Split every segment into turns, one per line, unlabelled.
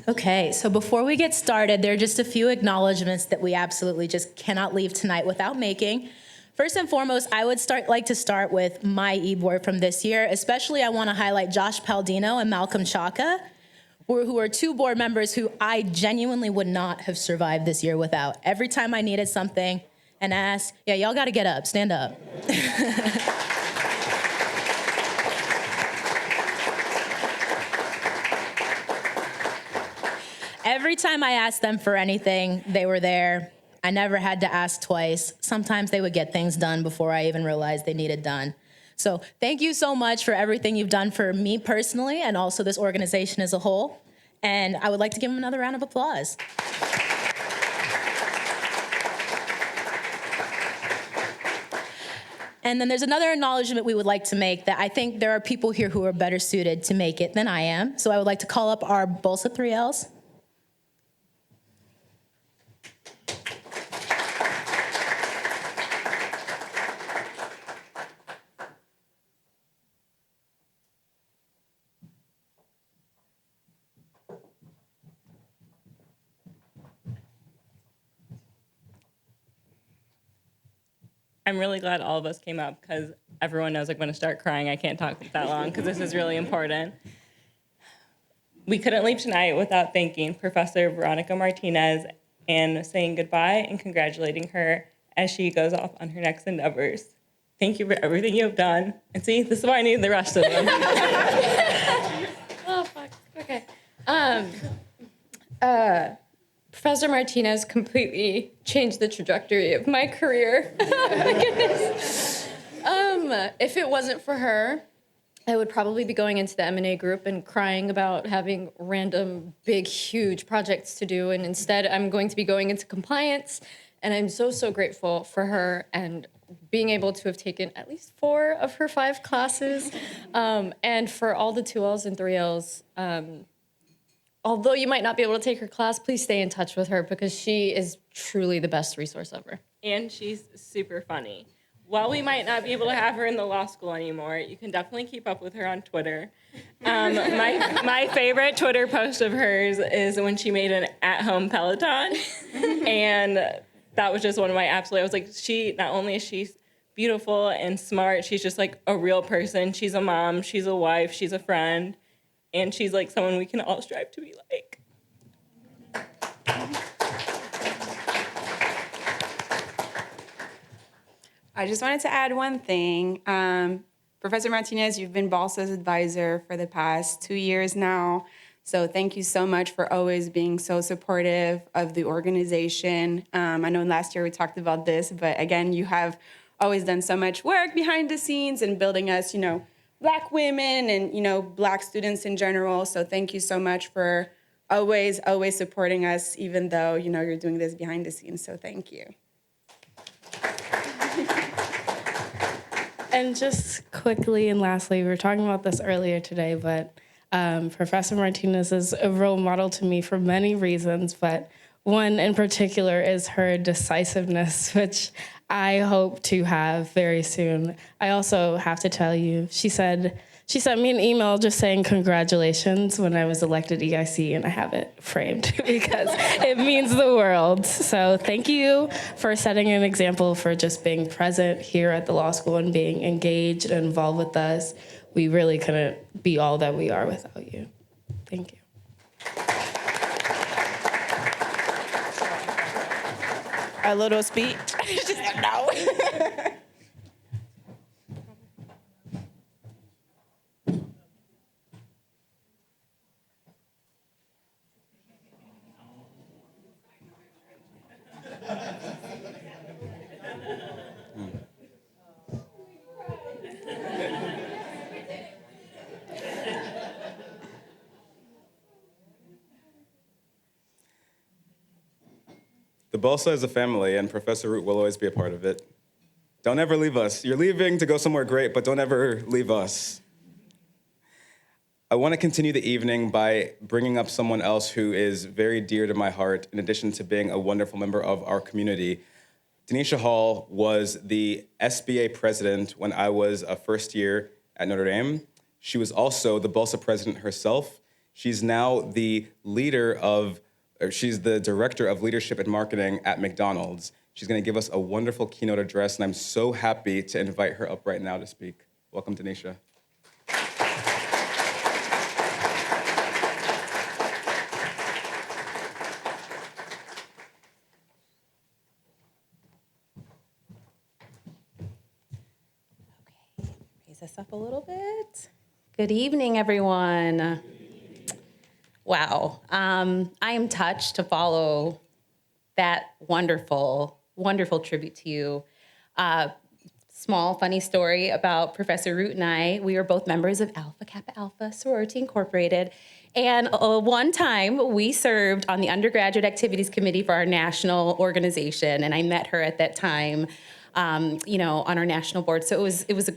Okay, so before we get started, there are just a few acknowledgements that we absolutely just cannot leave tonight without making. First and foremost, I would like to start with my e-board from this year. Especially, I want to highlight Josh Paldino and Malcolm Chaka, who are two board members who I genuinely would not have survived this year without. Every time I needed something and asked, yeah, y'all got to get up, stand up. Every time I asked them for anything, they were there. I never had to ask twice. Sometimes they would get things done before I even realized they needed done. So thank you so much for everything you've done for me personally and also this organization as a whole. And I would like to give them another round of applause. And then there's another acknowledgement we would like to make that I think there are people here who are better suited to make it than I am. So I would like to call up our BLSA 3Ls.
I'm really glad all of us came up because everyone knows I'm going to start crying. I can't talk that long because this is really important. We couldn't leave tonight without thanking Professor Veronica Martinez and saying goodbye and congratulating her as she goes off on her next endeavors. Thank you for everything you have done. And see, this is why I need the rest of them.
Oh, fuck. Okay. Professor Martinez completely changed the trajectory of my career. Oh my goodness. If it wasn't for her, I would probably be going into the M&A group and crying about having random, big, huge projects to do. And instead, I'm going to be going into compliance. And I'm so, so grateful for her and being able to have taken at least 4 of her 5 classes. And for all the 2Ls and 3Ls, although you might not be able to take her class, please stay in touch with her because she is truly the best resource ever.
And she's super funny. While we might not be able to have her in the law school anymore, you can definitely keep up with her on Twitter. My favorite Twitter post of hers is when she made an at-home Peloton. And that was just one of my absolute, I was like, not only is she beautiful and smart, she's just like a real person. She's a mom, she's a wife, she's a friend. And she's like someone we can all strive to be like.
I just wanted to add one thing. Professor Martinez, you've been BLSA's advisor for the past 2 years now. So thank you so much for always being so supportive of the organization. I know last year we talked about this, but again, you have always done so much work behind the scenes and building us, Black women and, Black students in general. So thank you so much for always supporting us, even though, you're doing this behind the scenes. So thank you.
And just quickly and lastly, we were talking about this earlier today, but Professor Martinez is a role model to me for many reasons, but one in particular is her decisiveness, which I hope to have very soon. I also have to tell you, she sent me an email just saying congratulations when I was elected EIC, and I have it framed because it means the world. So thank you for setting an example for just being present here at the law school and being engaged and involved with us. We really couldn't be all that we are without you. Thank you.
A little speech. Just no.
The BLSA is a family, and Professor Root will always be a part of it. Don't ever leave us. You're leaving to go somewhere great, but don't ever leave us. I want to continue the evening by bringing up someone else who is very dear to my heart, in addition to being a wonderful member of our community. Danisha Hall was the SBA president when I was a first year at Notre Dame. She was also the BLSA president herself. She's now she's the director of leadership and marketing at McDonald's. She's going to give us a wonderful keynote address, and I'm so happy to invite her up right now to speak. Welcome, Danisha.
Raise this up a little bit. Good evening, everyone. Wow. I am touched to follow that wonderful, wonderful tribute to you. Small, funny story about Professor Root and I. We were both members of Alpha Kappa Alpha Sorority Incorporated. And one time we served on the undergraduate activities committee for our national organization. And I met her at that time, on our national board. So it was a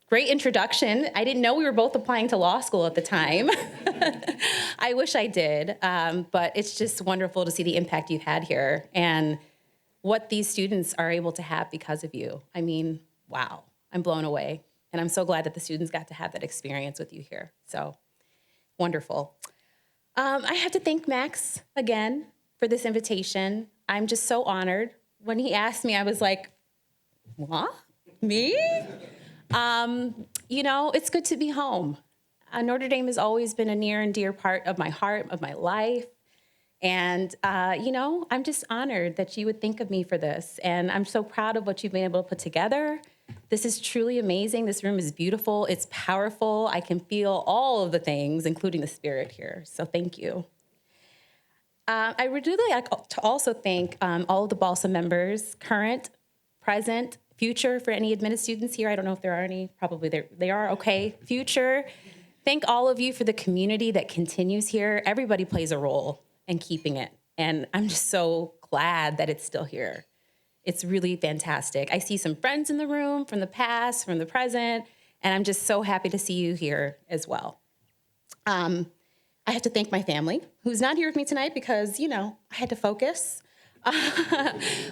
great introduction. I didn't know we were both applying to law school at the time. I wish I did, but it's just wonderful to see the impact you've had here and what these students are able to have because of you. I mean, wow, I'm blown away. And I'm so glad that the students got to have that experience with you here. So wonderful. I have to thank Max again for this invitation. I'm just so honored. When he asked me, I was like, what? Me? It's good to be home. Notre Dame has always been a near and dear part of my heart, of my life. And, I'm just honored that you would think of me for this. And I'm so proud of what you've been able to put together. This is truly amazing. This room is beautiful. It's powerful. I can feel all of the things, including the spirit here. So thank you. I would really like to also thank all of the BLSA members, current, present, future, for any admitted students here. I don't know if there are any. Probably they are. Okay. Future. Thank all of you for the community that continues here. Everybody plays a role in keeping it. And I'm just so glad that it's still here. It's really fantastic. I see some friends in the room from the past, from the present, and I'm just so happy to see you here as well. I have to thank my family, who's not here with me tonight because, I had to focus.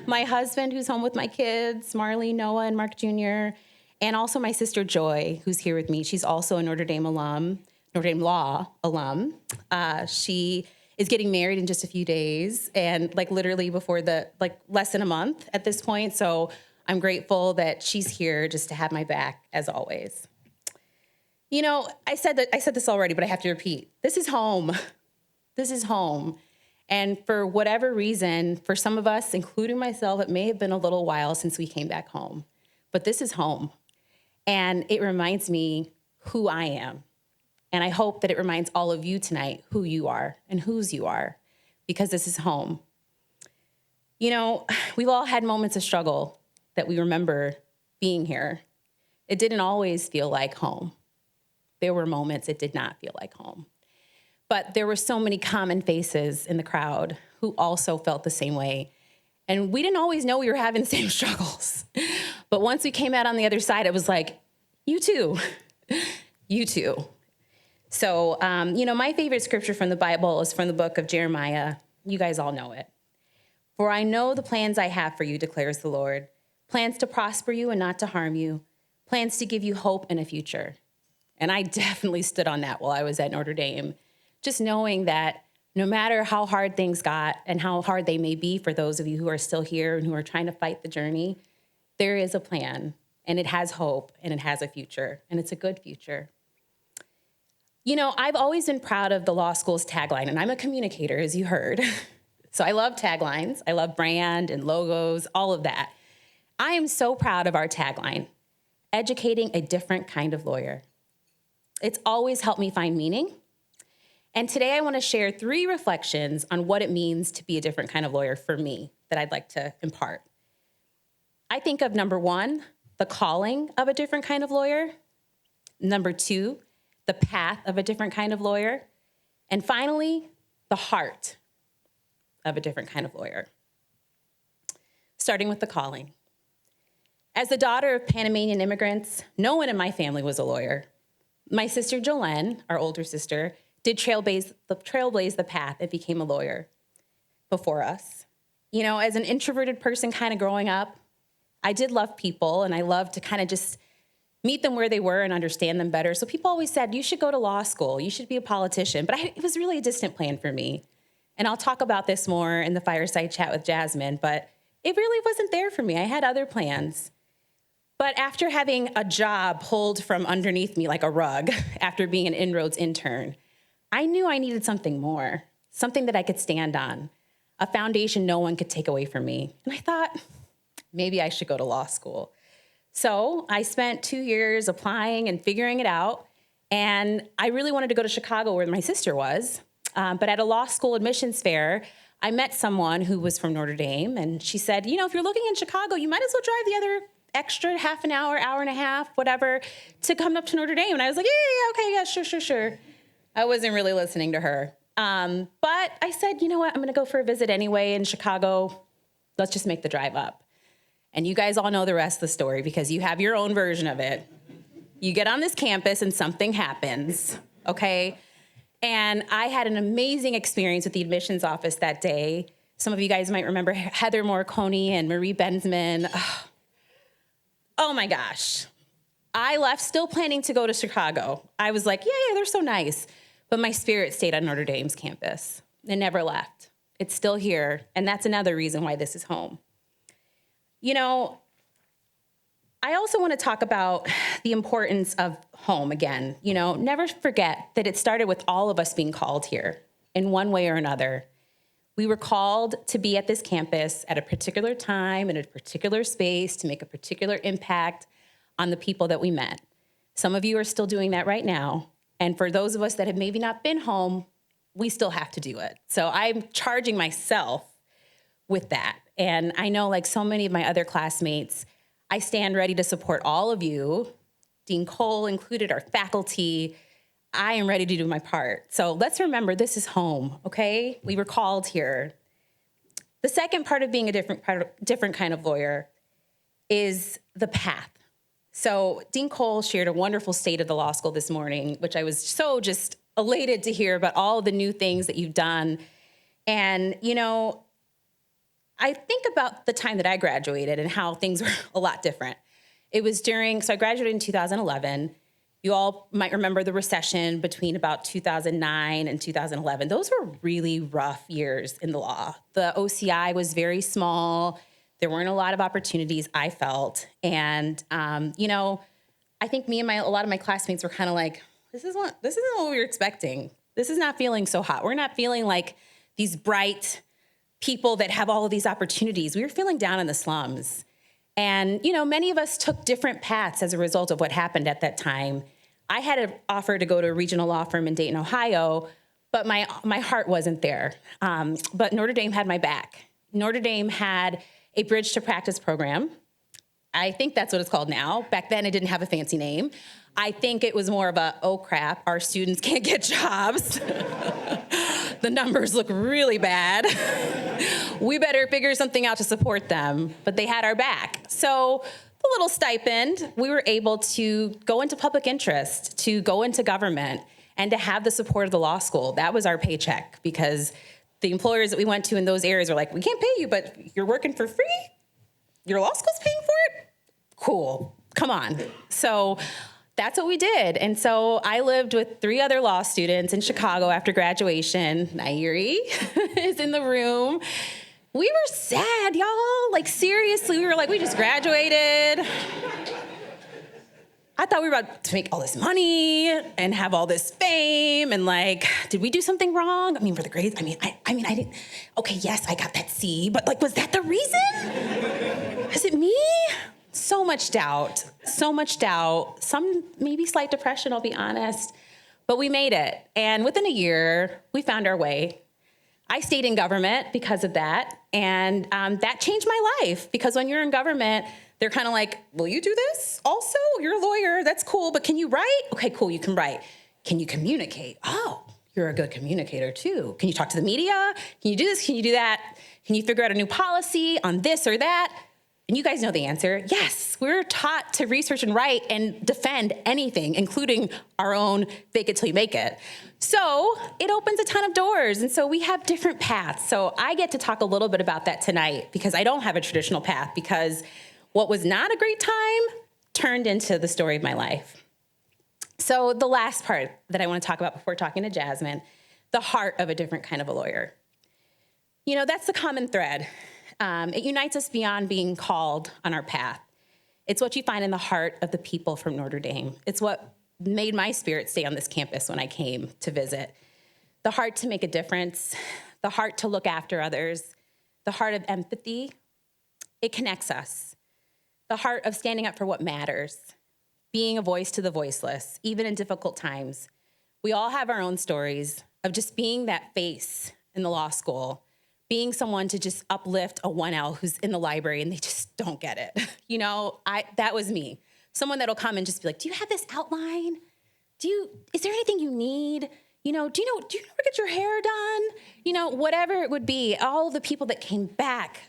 My husband, who's home with my kids, Marley, Noah, and Mark Jr., and also my sister, Joy, who's here with me. She's also a Notre Dame Law alum. She is getting married in just a few days, and literally before less than a month at this point. So I'm grateful that she's here just to have my back, as always. I said this already, but I have to repeat. This is home. This is home. And for whatever reason, for some of us, including myself, it may have been a little while since we came back home. But this is home. And it reminds me who I am. And I hope that it reminds all of you tonight who you are and whose you are, because this is home. We've all had moments of struggle that we remember being here. It didn't always feel like home. There were moments it did not feel like home. But there were so many common faces in the crowd who also felt the same way. And we didn't always know we were having the same struggles. But once we came out on the other side, it was like, you too, you too. So, my favorite scripture from the Bible is from the book of Jeremiah. You guys all know it. For I know the plans I have for you, declares the Lord. Plans to prosper you and not to harm you. Plans to give you hope and a future. And I definitely stood on that while I was at Notre Dame. Just knowing that no matter how hard things got and how hard they may be for those of you who are still here and who are trying to fight the journey, there is a plan, and it has hope, and it has a future, and it's a good future. I've always been proud of the law school's tagline, and I'm a communicator, as you heard. So I love taglines. I love brand and logos, all of that. I am so proud of our tagline, educating a different kind of lawyer. It's always helped me find meaning. And today I want to share 3 reflections on what it means to be a different kind of lawyer for me that I'd like to impart. I think of number 1, the calling of a different kind of lawyer. Number 2, the path of a different kind of lawyer. And finally, the heart of a different kind of lawyer. Starting with the calling. As the daughter of Panamanian immigrants, no one in my family was a lawyer. My sister Jolene, our older sister, did trailblaze the path and became a lawyer before us. As an introverted person kind of growing up, I did love people, and I loved to kind of just meet them where they were and understand them better. So people always said, you should go to law school, you should be a politician. But it was really a distant plan for me. And I'll talk about this more in the fireside chat with Jazmyn, but it really wasn't there for me. I had other plans. But after having a job pulled from underneath me like a rug, after being an Inroads intern, I knew I needed something more, something that I could stand on, a foundation no one could take away from me. And I thought, maybe I should go to law school. So I spent 2 years applying and figuring it out. And I really wanted to go to Chicago where my sister was. But at a law school admissions fair, I met someone who was from Notre Dame. And she said, you know, if you're looking in Chicago, you might as well drive the other extra half an hour, hour and a half, whatever, to come up to Notre Dame. And I was like, yeah, okay, yeah, sure. I wasn't really listening to her. But I said, you know what? I'm going to go for a visit anyway in Chicago. Let's just make the drive up. And you guys all know the rest of the story because you have your own version of it. You get on this campus and something happens, okay? And I had an amazing experience with the admissions office that day. Some of you guys might remember Heather Morcone and Marie Benzman. Oh my gosh. I left still planning to go to Chicago. I was like, yeah, they're so nice. But my spirit stayed on Notre Dame's campus. It never left. It's still here. And that's another reason why this is home. You know, I also want to talk about the importance of home again. You know, never forget that it started with all of us being called here in one way or another. We were called to be at this campus at a particular time, in a particular space, to make a particular impact on the people that we met. Some of you are still doing that right now. And for those of us that have maybe not been home, we still have to do it. So I'm charging myself with that. And I know, like so many of my other classmates, I stand ready to support all of you, Dean Cole included, our faculty. I am ready to do my part. So let's remember this is home, okay? We were called here. The second part of being a different kind of lawyer is the path. So Dean Cole shared a wonderful state of the law school this morning, which I was so just elated to hear about all of the new things that you've done. And, you know, I think about the time that I graduated and how things were a lot different. It was so I graduated in 2011. You all might remember the recession between about 2009 and 2011. Those were really rough years in the law. The OCI was very small. There weren't a lot of opportunities, I felt. And, you know, I think me and a lot of my classmates were kind of like, this isn't what we were expecting. This is not feeling so hot. We're not feeling like these bright people that have all of these opportunities. We were feeling down in the slums. And, you know, many of us took different paths as a result of what happened at that time. I had an offer to go to a regional law firm in Dayton, Ohio, but my heart wasn't there. But Notre Dame had my back. Notre Dame had a Bridge to Practice program. I think that's what it's called now. Back then, it didn't have a fancy name. I think it was more of a, oh crap, our students can't get jobs. The numbers look really bad. We better figure something out to support them. But they had our back. So the little stipend, we were able to go into public interest, to go into government, and to have the support of the law school. That was our paycheck because the employers that we went to in those areas were like, we can't pay you, but you're working for free? Your law school's paying for it? Cool, come on. So that's what we did. And so I lived with 3 other law students in Chicago after graduation. Nairi is in the room. We were sad, y'all. Like, seriously, we were like, we just graduated. I thought we were about to make all this money and have all this fame. And like, did we do something wrong? I mean, for the grades, I didn't. Okay, yes, I got that C, but like, was that the reason? Is it me? So much doubt, some maybe slight depression, I'll be honest, but we made it. And within a year, we found our way. I stayed in government because of that, and that changed my life because when you're in government, they're kind of like, will you do this also? You're a lawyer, that's cool, but can you write? Okay, cool, you can write. Can you communicate? Oh, you're a good communicator too. Can you talk to the media? Can you do this? Can you do that? Can you figure out a new policy on this or that? And you guys know the answer. Yes, we're taught to research and write and defend anything, including our own fake it till you make it. So it opens a ton of doors. And so we have different paths. So I get to talk a little bit about that tonight because I don't have a traditional path because what was not a great time turned into the story of my life. So the last part that I want to talk about before talking to Jazmyn, the heart of a different kind of a lawyer. You know, that's the common thread. It unites us beyond being called on our path. It's what you find in the heart of the people from Notre Dame. It's what made my spirit stay on this campus when I came to visit. The heart to make a difference, the heart to look after others, the heart of empathy. It connects us. The heart of standing up for what matters, being a voice to the voiceless, even in difficult times. We all have our own stories of just being that face in the law school, being someone to just uplift a 1L who's in the library and they just don't get it. You know, that was me. Someone that'll come and just be like, do you have this outline? Is there anything you need? Do you know where to get your hair done? You know, whatever it would be, all the people that came back,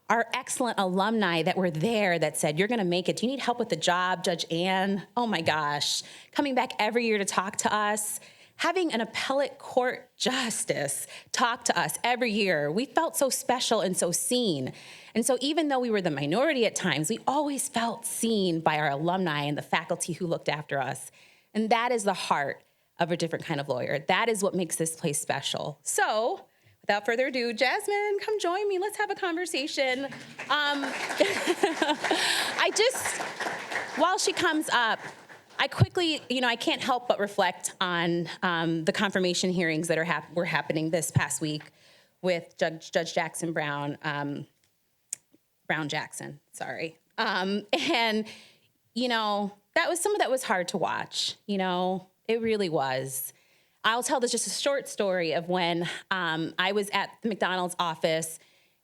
our excellent alumni that were there that said, you're gonna make it. Do you need help with the job, Judge Ann? Oh my gosh, coming back every year to talk to us. Having an appellate court justice talk to us every year, we felt so special and so seen. And so even though we were the minority at times, we always felt seen by our alumni and the faculty who looked after us. And that is the heart of a different kind of lawyer. That is what makes this place special. So without further ado, Jazmyn, come join me. Let's have a conversation. While she comes up, I quickly, I can't help but reflect on the confirmation hearings that were happening this past week with Judge Jackson Brown, Jackson, sorry. And, some of that was hard to watch, it really was. I'll tell just a short story of when I was at the McDonald's office,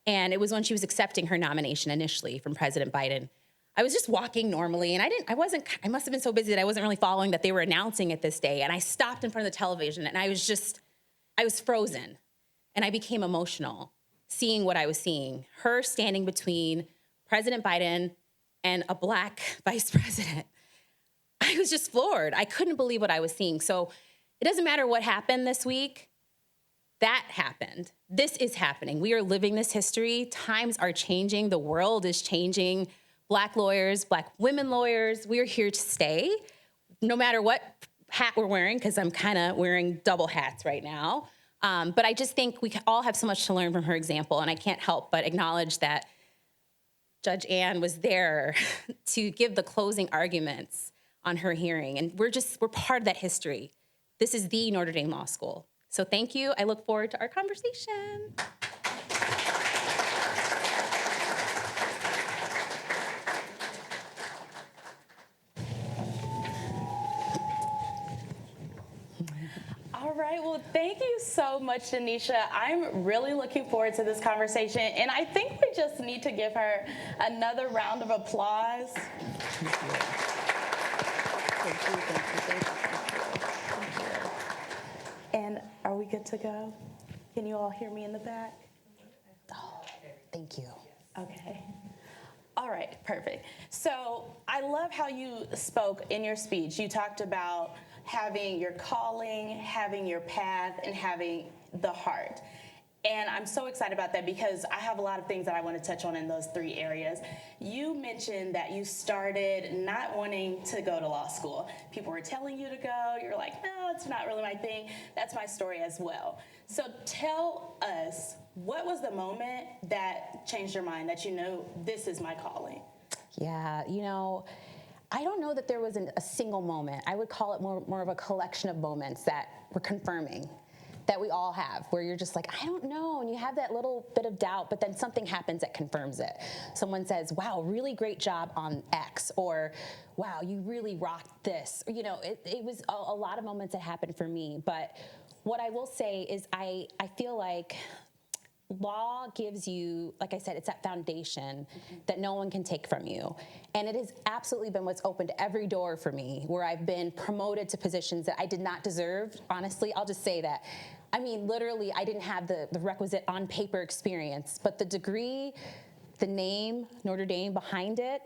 and it was when she was accepting her nomination initially from President Biden. I was just walking normally, and I must have been so busy that I wasn't really following that they were announcing it this day. And I stopped in front of the television, and I was frozen. And I became emotional seeing what I was seeing. Her standing between President Biden and a Black vice president. I was just floored. I couldn't believe what I was seeing. So it doesn't matter what happened this week. That happened. This is happening. We are living this history. Times are changing. The world is changing. Black lawyers, Black women lawyers, we're here to stay, no matter what hat we're wearing, because I'm kind of wearing double hats right now. But I just think we all have so much to learn from her example, and I can't help but acknowledge that Judge Ann was there to give the closing arguments on her hearing, and we're part of that history. This is the Notre Dame Law School. So thank you. I look forward to our conversation.
All right, well, thank you so much, Danisha. I'm really looking forward to this conversation, and I think we just need to give her another round of applause. And are we good to go? Can you all hear me in the back?
Oh, thank you.
Okay. All right, perfect. So I love how you spoke in your speech. You talked about having your calling, having your path, and having the heart. And I'm so excited about that because I have a lot of things that I want to touch on in those three areas. You mentioned that you started not wanting to go to law school. People were telling you to go. You're like, no, it's not really my thing. That's my story as well. So tell us, what was the moment that changed your mind, that you know this is my calling?
Yeah, I don't know that there was a single moment. I would call it more of a collection of moments that were confirming, that we all have, where you're just like, I don't know, and you have that little bit of doubt, but then something happens that confirms it. Someone says, wow, really great job on X, or wow, you really rocked this. It was a lot of moments that happened for me, but what I will say is I feel like law gives you, like I said, it's that foundation that no one can take from you. And it has absolutely been what's opened every door for me, where I've been promoted to positions that I did not deserve. Honestly, I'll just say that. I mean, literally, I didn't have the requisite on-paper experience, but the degree, the name, Notre Dame behind it,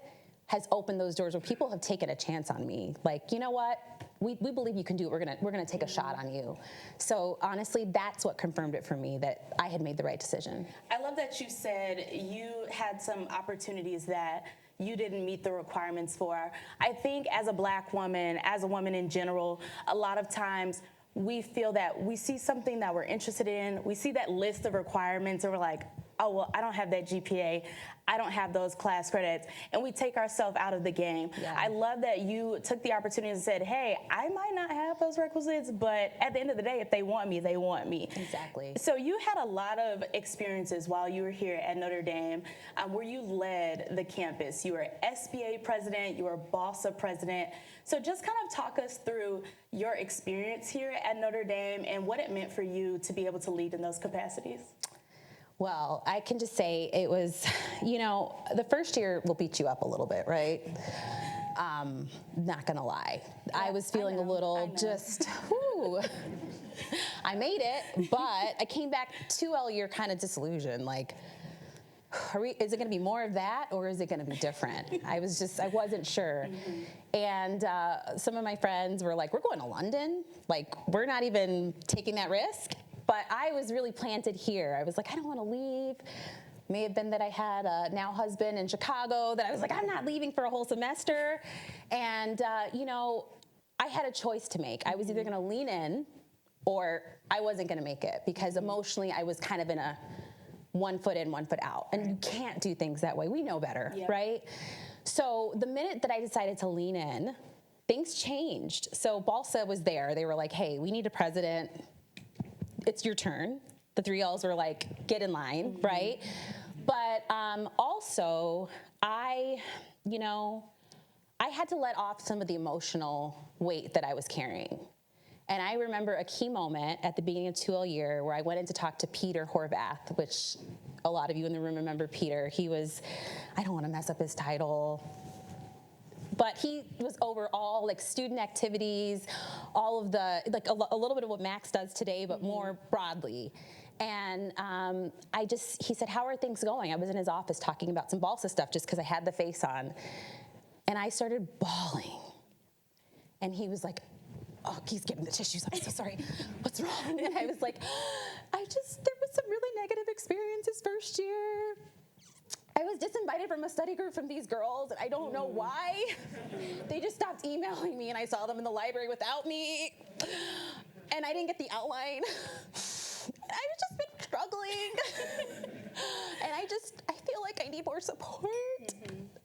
has opened those doors where people have taken a chance on me. Like, you know what? We believe you can do it. We're gonna take a shot on you. So honestly, that's what confirmed it for me, that I had made the right decision.
I love that you said you had some opportunities that you didn't meet the requirements for. I think as a Black woman, as a woman in general, a lot of times we feel that we see something that we're interested in, we see that list of requirements, and we're like, oh, well, I don't have that GPA. I don't have those class credits. And we take ourselves out of the game.
Yeah.
I love that you took the opportunity and said, hey, I might not have those requisites, but at the end of the day, if they want me, they want me.
Exactly.
So you had a lot of experiences while you were here at Notre Dame where you led the campus. You were SBA president, you were BLSA president. So just kind of talk us through your experience here at Notre Dame and what it meant for you to be able to lead in those capacities.
Well, I can just say it was, the first year will beat you up a little bit, right? Not gonna lie. I was feeling a little just, whoo. I made it, but I came back 2L year kind of disillusioned, like, is it gonna be more of that or is it gonna be different? I wasn't sure. And some of my friends were like, we're going to London? Like, we're not even taking that risk? But I was really planted here. I was like, I don't want to leave. May have been that I had a now husband in Chicago that I was like, I'm not leaving for a whole semester. And, I had a choice to make. I was either going to lean in or I wasn't going to make it because emotionally I was kind of in a 1 foot in, 1 foot out. And you can't do things that way. We know better, right? So the minute that I decided to lean in, things changed. So BLSA was there. They were like, hey, we need a president. It's your turn. The 3Ls were like, get in line, right? But also, I had to let off some of the emotional weight that I was carrying. And I remember a key moment at the beginning of 2L year where I went in to talk to Peter Horvath, which a lot of you in the room remember Peter. He was, I don't want to mess up his title, but he was over all like student activities, all of the, like a little bit of what Max does today, but more broadly. And he said, how are things going? I was in his office talking about some BLSA stuff just because I had the face on. And I started bawling. And he was like, oh, he's getting the tissues. I'm so sorry. What's wrong? And I was like, there was some really negative experiences first year. I was disinvited from a study group from these girls, and I don't know why. They just stopped emailing me, and I saw them in the library without me. And I didn't get the outline. I've just been struggling. And I feel like I need more support.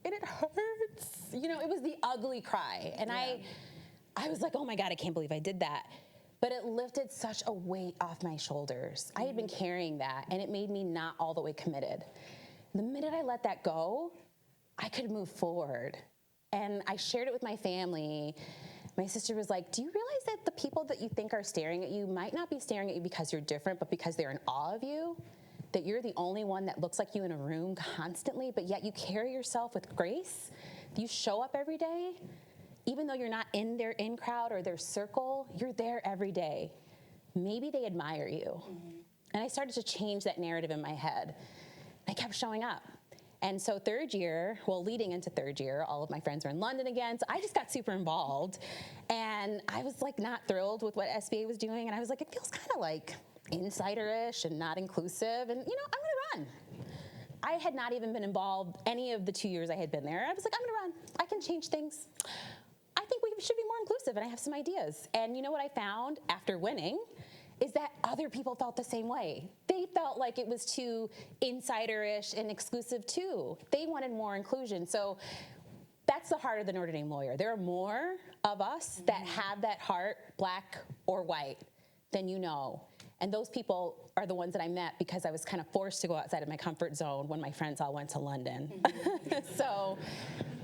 And it hurts. It was the ugly cry. And I was like, oh my God, I can't believe I did that. But it lifted such a weight off my shoulders. I had been carrying that, and it made me not all the way committed. The minute I let that go, I could move forward. And I shared it with my family. My sister was like, do you realize that the people that you think are staring at you might not be staring at you because you're different, but because they're in awe of you? That you're the only one that looks like you in a room constantly, but yet you carry yourself with grace? You show up every day? Even though you're not in their in crowd or their circle, you're there every day. Maybe they admire you. And I started to change that narrative in my head. I kept showing up. And so leading into third year, all of my friends were in London again. So I just got super involved. And I was like not thrilled with what SBA was doing. And I was like, it feels kind of like insider-ish and not inclusive. And, I'm going to run. I had not even been involved any of the 2 years I had been there. I was like, I'm going to run. I can change things. I think we should be more inclusive, and I have some ideas. And you know what I found after winning is that other people felt the same way. They felt like it was too insider-ish and exclusive too. They wanted more inclusion. So that's the heart of the Notre Dame lawyer. There are more of us that have that heart, black or white, than you know. And those people are the ones that I met because I was kind of forced to go outside of my comfort zone when my friends all went to London. So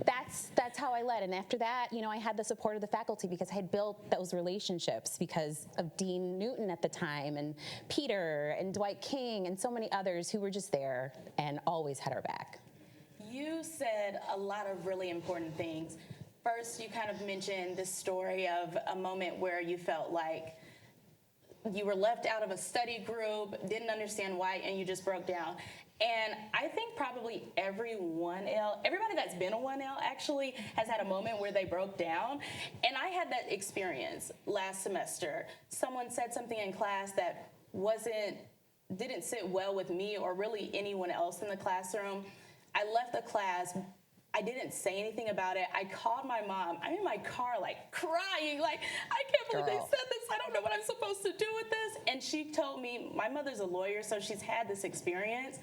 that's how I led. And after that, I had the support of the faculty because I had built those relationships because of Dean Newton at the time and Peter and Dwight King and so many others who were just there and always had our back.
You said a lot of really important things. First, you kind of mentioned this story of a moment where you felt like you were left out of a study group, didn't understand why, and you just broke down. And I think probably everybody that's been a 1L actually has had a moment where they broke down. And I had that experience last semester. Someone said something in class that didn't sit well with me or really anyone else in the classroom. I left the class. I didn't say anything about it. I called my mom. I'm in my car, like crying, like, I can't believe they said this. I don't know what I'm supposed to do with this. And she told me, my mother's a lawyer, so she's had this experience.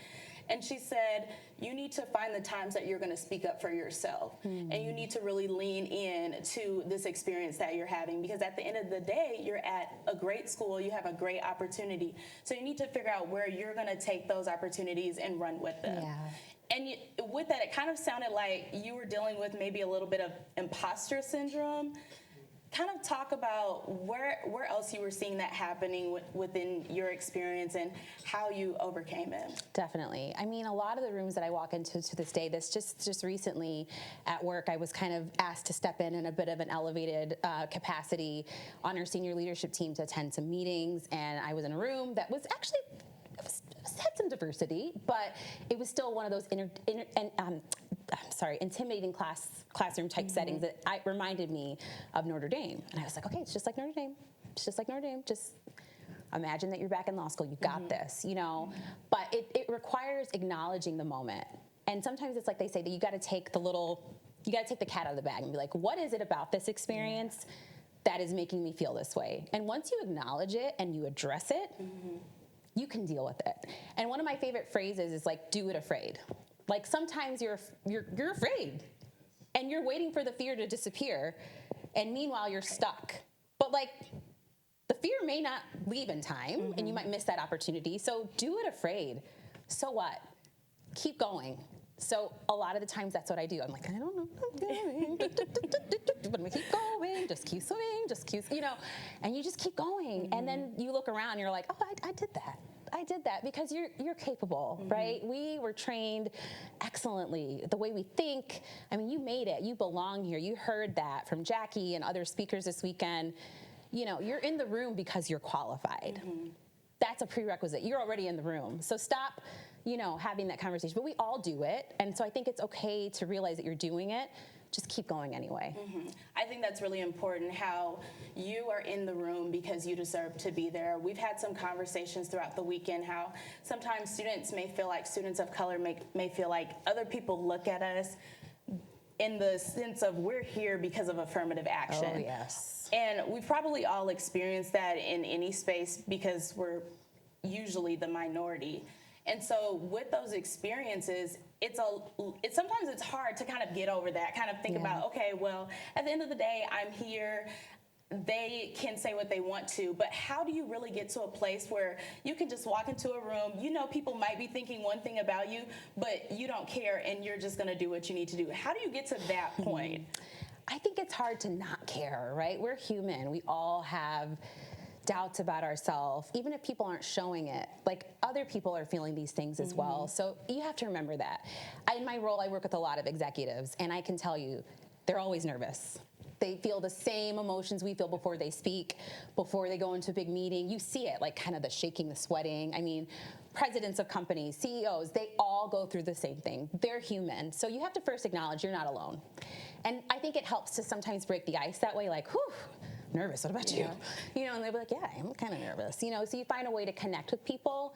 And she said, you need to find the times that you're going to speak up for yourself. And you need to really lean in to this experience that you're having, because at the end of the day, you're at a great school, you have a great opportunity. So you need to figure out where you're going to take those opportunities and run with them.
Yeah.
And with that, it kind of sounded like you were dealing with maybe a little bit of imposter syndrome. Kind of talk about where else you were seeing that happening within your experience and how you overcame it.
Definitely. I mean, a lot of the rooms that I walk into to this day, this just recently at work, I was kind of asked to step in a bit of an elevated capacity on our senior leadership team to attend some meetings, and I was in a room that was actually had some diversity, but it was still one of those intimidating classroom type settings that reminded me of Notre Dame. And I was like, okay, it's just like Notre Dame. It's just like Notre Dame. Just imagine that you're back in law school. You got this, you know. But it requires acknowledging the moment. And sometimes it's like they say that you got to take the cat out of the bag and be like, what is it about this experience that is making me feel this way? And once you acknowledge it and you address it, you can deal with it. And one of my favorite phrases is like, do it afraid. Like sometimes you're afraid and you're waiting for the fear to disappear, and meanwhile you're stuck. But like the fear may not leave in time and you might miss that opportunity. So do it afraid. So what? Keep going. So a lot of the times that's what I do. I'm like, I don't know what I'm doing. But I'm gonna keep going, just keep swimming, just keep, you know, and you just keep going. And then you look around and you're like, oh, I did that. I did that because you're capable, right? We were trained excellently. The way we think, I mean, you made it. You belong here. You heard that from Jackie and other speakers this weekend. You know, you're in the room because you're qualified. That's a prerequisite. You're already in the room. So stop, you know, having that conversation. But we all do it. And so I think it's okay to realize that you're doing it. Just keep going anyway.
I think that's really important, how you are in the room because you deserve to be there. We've had some conversations throughout the weekend how sometimes students may feel like, students of color may feel like other people look at us in the sense of we're here because of affirmative action.
Oh, yes.
And we've probably all experienced that in any space because we're usually the minority. And so with those experiences, sometimes it's hard to kind of get over that, kind of think about, okay, well, at the end of the day, I'm here. They can say what they want to, but how do you really get to a place where you can just walk into a room, you know, people might be thinking one thing about you, but you don't care and you're just gonna do what you need to do. How do you get to that point?
I think it's hard to not care, right? We're human. We all have doubts about ourselves, even if people aren't showing it. Like, other people are feeling these things as well. So you have to remember that. In my role, I work with a lot of executives, and I can tell you, they're always nervous. They feel the same emotions we feel before they speak, before they go into a big meeting. You see it, like kind of the shaking, the sweating. I mean, presidents of companies, CEOs, they all go through the same thing. They're human. So you have to first acknowledge you're not alone. And I think it helps to sometimes break the ice that way, like, whew, nervous, what about you? You know, and they'll be like, yeah, I'm kind of nervous. You know, so you find a way to connect with people.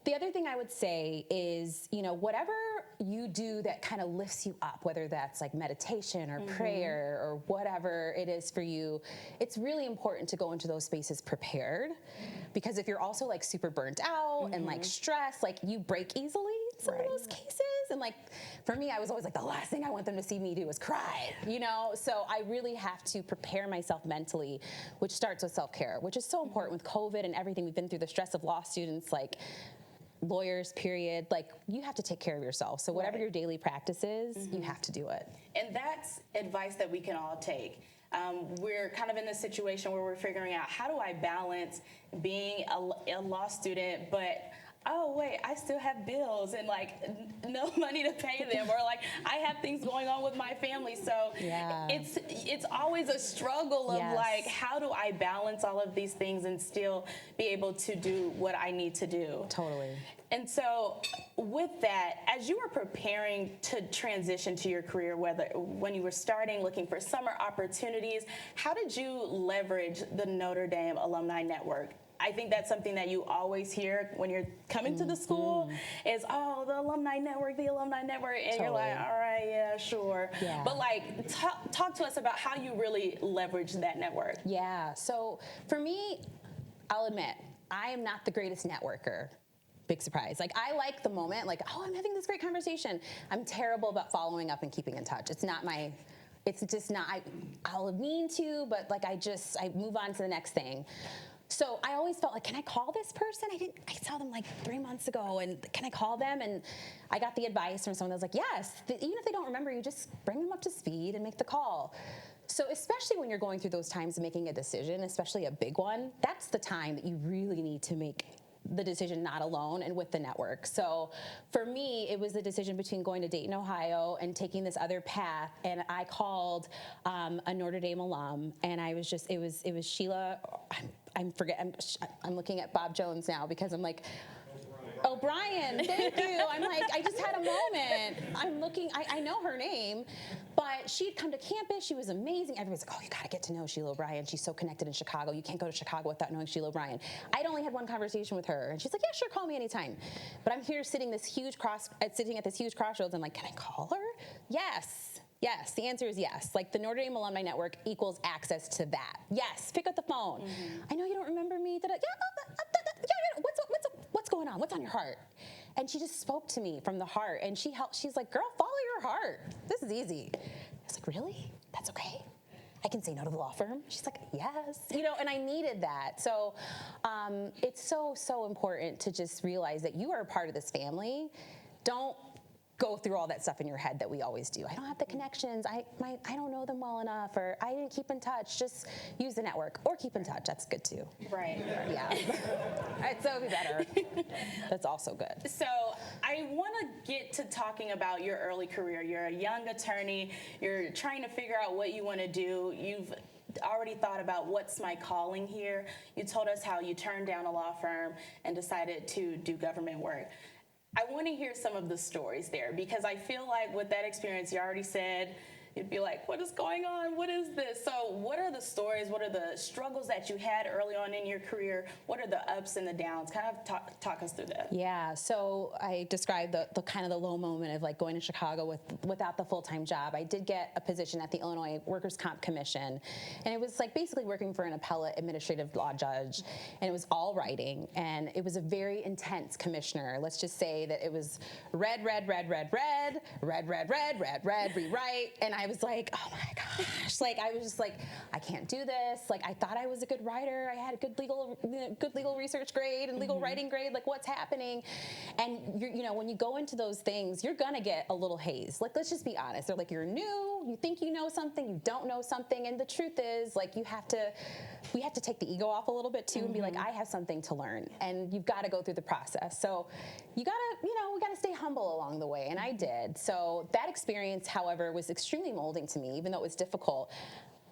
The other thing I would say is, you know, whatever you do that kind of lifts you up, whether that's like meditation or prayer or whatever it is for you, it's really important to go into those spaces prepared, because if you're also like super burnt out and like stressed, like you break easily in some of those cases. And like, for me, I was always like, the last thing I want them to see me do is cry, you know? So I really have to prepare myself mentally, which starts with self-care, which is so important with COVID and everything we've been through, the stress of law students, like lawyers, period. Like, you have to take care of yourself. So whatever your daily practice is, you have to do it.
And that's advice that we can all take. We're kind of in this situation where we're figuring out, how do I balance being a law student, but oh wait, I still have bills and like no money to pay them, or like I have things going on with my family. So it's always a struggle of like, how do I balance all of these things and still be able to do what I need to do?
Totally.
And so with that, as you were preparing to transition to your career, when you were starting looking for summer opportunities, how did you leverage the Notre Dame Alumni Network? I think that's something that you always hear when you're coming to the school is, oh, the alumni network, and you're like, all right, yeah, sure.
Yeah.
But like, talk to us about how you really leverage that network.
Yeah, so for me, I'll admit, I am not the greatest networker. Big surprise. Like, I like the moment, like, oh, I'm having this great conversation. I'm terrible about following up and keeping in touch. It's just not, I'll mean to, but like, I move on to the next thing. So I always felt like, can I call this person? I saw them like 3 months ago, and can I call them? And I got the advice from someone that was like, yes, even if they don't remember you, just bring them up to speed and make the call. So especially when you're going through those times of making a decision, especially a big one, that's the time that you really need to make the decision not alone and with the network. So for me, it was the decision between going to Dayton, Ohio and taking this other path. And I called a Notre Dame alum, and I was just, it was Sheila, I'm looking at Bob Jones now because I'm like, O'Brien, thank you. I'm like, I just had a moment. I'm looking, I know her name, but she'd come to campus. She was amazing. Everybody's like, oh, you got to get to know Sheila O'Brien. She's so connected in Chicago. You can't go to Chicago without knowing Sheila O'Brien. I'd only had one conversation with her, and she's like, yeah, sure, call me anytime. But I'm here sitting at this huge crossroads. I'm like, can I call her? Yes. Yes, the answer is yes. Like, the Notre Dame Alumni Network equals access to that. Yes, pick up the phone. I know you don't remember me. What's going on? What's on your heart? And she just spoke to me from the heart, and she's like, girl, follow your heart. This is easy. I was like, really? That's okay? I can say no to the law firm? She's like, yes. And I needed that. So it's so important to just realize that you are a part of this family. Don't go through all that stuff in your head that we always do. I don't have the connections. I don't know them well enough, or I didn't keep in touch. Just use the network, or keep in touch. That's good too.
Right.
Yeah. So it'll be better. That's also good.
So I want to get to talking about your early career. You're a young attorney. You're trying to figure out what you want to do. You've already thought about what's my calling here. You told us how you turned down a law firm and decided to do government work. I want to hear some of the stories there, because I feel like with that experience, you already said, you'd be like, what is going on? What is this? So what are the stories? What are the struggles that you had early on in your career? What are the ups and the downs? Kind of talk us through that.
Yeah, so I described the kind of the low moment of like going to Chicago without the full-time job. I did get a position at the Illinois Workers' Comp Commission, and it was like basically working for an appellate administrative law judge, and it was all writing, and it was a very intense commissioner. Let's just say that it was read, rewrite, and I was like, oh my gosh, like I was just like, I can't do this. Like, I thought I was a good writer. I had a good legal research grade and legal writing grade. Like, what's happening? And when you go into those things, you're gonna get a little haze. Like, let's just be honest. They're like, you're new. You think you know something. You don't know something. And the truth is, like, we have to take the ego off a little bit too, and be like, I have something to learn, and you've got to go through the process. So we gotta stay humble along the way, and I did. So that experience, however, was extremely molding to me, even though it was difficult.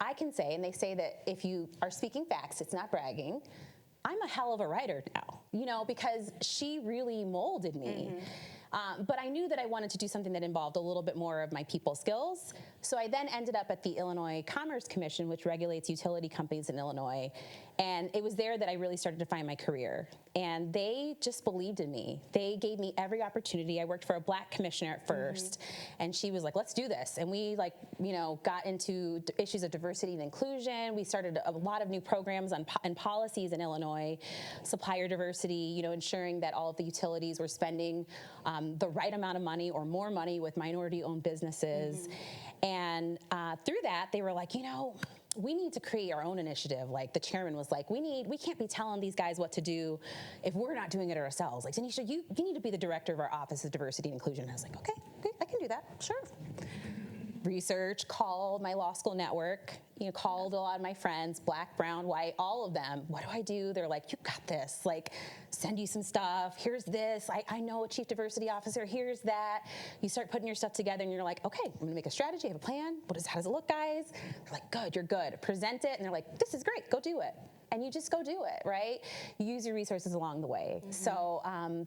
I can say, and they say that if you are speaking facts, it's not bragging, I'm a hell of a writer now, because she really molded me. But I knew that I wanted to do something that involved a little bit more of my people skills. So I then ended up at the Illinois Commerce Commission, which regulates utility companies in Illinois. And it was there that I really started to find my career. And they just believed in me. They gave me every opportunity. I worked for a Black commissioner at first, and she was like, let's do this. And we got into issues of diversity and inclusion. We started a lot of new programs and policies in Illinois, supplier diversity, ensuring that all of the utilities were spending the right amount of money or more money with minority-owned businesses. And through that, they were like, we need to create our own initiative. Like, the chairman was like, we can't be telling these guys what to do if we're not doing it ourselves. Like, Danisha, you need to be the director of our Office of Diversity and Inclusion. And I was like, okay, I can do that, sure. Research, called my law school network, called a lot of my friends, Black, brown, white, all of them. What do I do? They're like, you got this. Like, send you some stuff. Here's this. I know a chief diversity officer. Here's that. You start putting your stuff together, and you're like, okay, I'm gonna make a strategy. I have a plan. How does it look, guys? They're like, good, you're good. Present it, and they're like, this is great. Go do it. and you just go do it, right? You use your resources along the way. So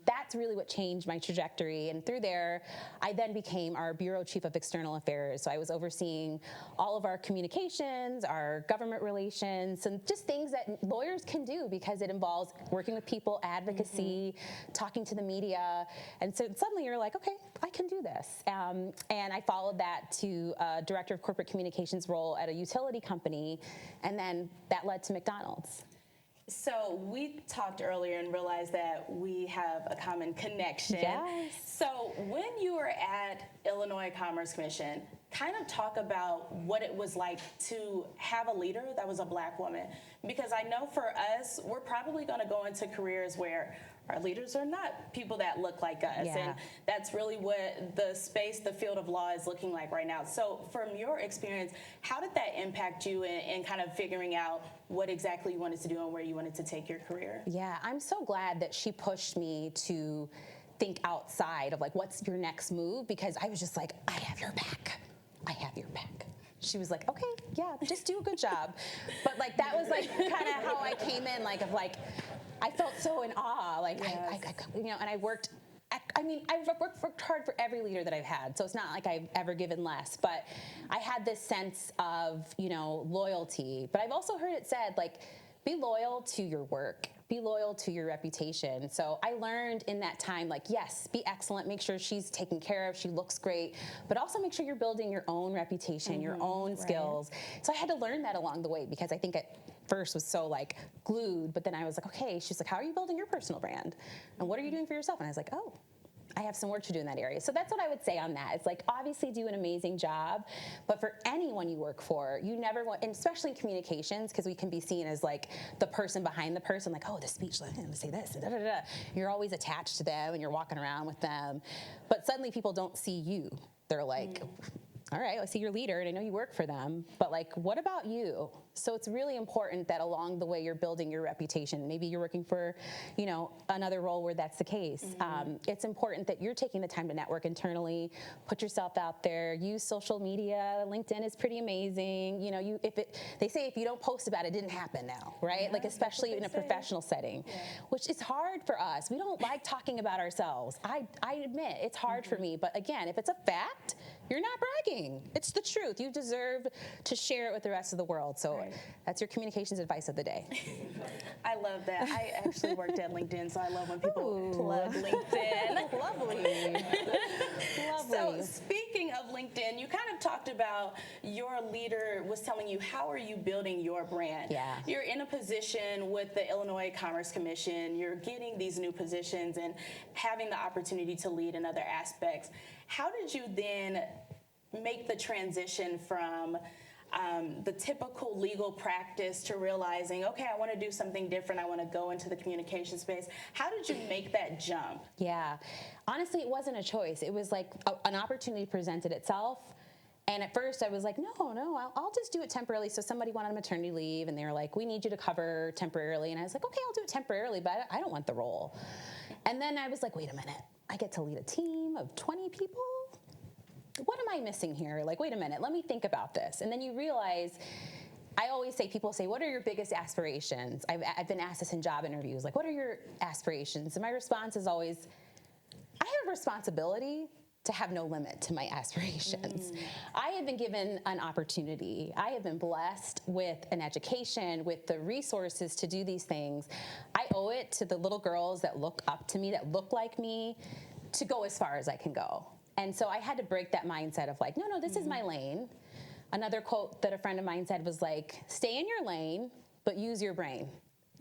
that's really what changed my trajectory. And through there, I then became our Bureau Chief of External Affairs. So I was overseeing all of our communications, our government relations, and just things that lawyers can do because it involves working with people, advocacy, talking to the media. And so suddenly you're like, okay, I can do this. And I followed that to Director of Corporate Communications role at a utility company, and then that led to McDonald's.
So we talked earlier and realized that we have a common connection.
Yes.
So when you were at Illinois Commerce Commission, kind of talk about what it was like to have a leader that was a Black woman. Because I know for us, we're probably going to go into careers where our leaders are not people that look like us.
Yeah.
And that's really what the space, the field of law is looking like right now. So from your experience, how did that impact you in kind of figuring out what exactly you wanted to do and where you wanted to take your career?
Yeah, I'm so glad that she pushed me to think outside of like, what's your next move? Because I was just like, I have your back. I have your back. She was like, okay, yeah, just do a good job. But like, that was like kind of how I came in, like, of like, I felt so in awe. Like, I you know, and I worked, I've worked hard for every leader that I've had. So it's not like I've ever given less, but I had this sense of, you know, loyalty. But I've also heard it said, like, be loyal to your work. Be loyal to your reputation. So I learned in that time, like, yes, be excellent, make sure she's taken care of, she looks great, but also make sure you're building your own reputation, your own skills. So I had to learn that along the way because I think at first was so like glued, but then I was like, okay, she's like, how are you building your personal brand? And what are you doing for yourself? And I was like, oh, I have some work to do in that area. So that's what I would say on that. It's like, obviously do an amazing job, but for anyone you work for, you never want, and especially in communications, because we can be seen as like the person behind the person, like, oh, the speech, I'm gonna say this, and da, da, da. You're always attached to them and you're walking around with them, but suddenly people don't see you. They're like, all right, I see your leader and I know you work for them, but like, what about you? So it's really important that along the way you're building your reputation. Maybe you're working for, you know, another role where that's the case. It's important that you're taking the time to network internally, put yourself out there, use social media. LinkedIn is pretty amazing. You know, they say if you don't post about it, it didn't happen now, right? Like especially in a professional setting, which is hard for us. We don't like talking about ourselves. I admit it's hard for me, but again, if it's a fact, you're not bragging. It's the truth. You deserve to share it with the rest of the world. So that's your communications advice of the day.
I love that. I actually worked at LinkedIn, so I love when people plug LinkedIn.
Lovely.
So speaking of LinkedIn, you kind of talked about your leader was telling you, how are you building your brand?
Yeah.
You're in a position with the Illinois Commerce Commission. You're getting these new positions and having the opportunity to lead in other aspects. How did you then make the transition from the typical legal practice to realizing, okay, I want to do something different. I want to go into the communication space. How did you make that jump?
Yeah, honestly, it wasn't a choice. It was like an opportunity presented itself. And at first I was like, no, I'll just do it temporarily. So somebody went on maternity leave and they were like, we need you to cover temporarily. And I was like, okay, I'll do it temporarily, but I don't want the role. And then I was like, wait a minute, I get to lead a team of 20 people? What am I missing here? Like, wait a minute, let me think about this. And then you realize, I always say, people say, what are your biggest aspirations? I've been asked this in job interviews, like, what are your aspirations? And my response is always, I have a responsibility to have no limit to my aspirations. I have been given an opportunity. I have been blessed with an education, with the resources to do these things. I owe it to the little girls that look up to me, that look like me, to go as far as I can go. And so I had to break that mindset of like, no, this is my lane. Another quote that a friend of mine said was like, stay in your lane, but use your brain.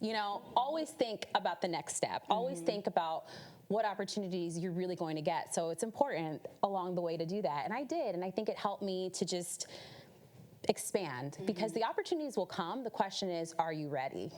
You know, always think about the next step. Always think about what opportunities you're really going to get. So it's important along the way to do that. And I did, and I think it helped me to just expand because the opportunities will come. The question is, are you ready?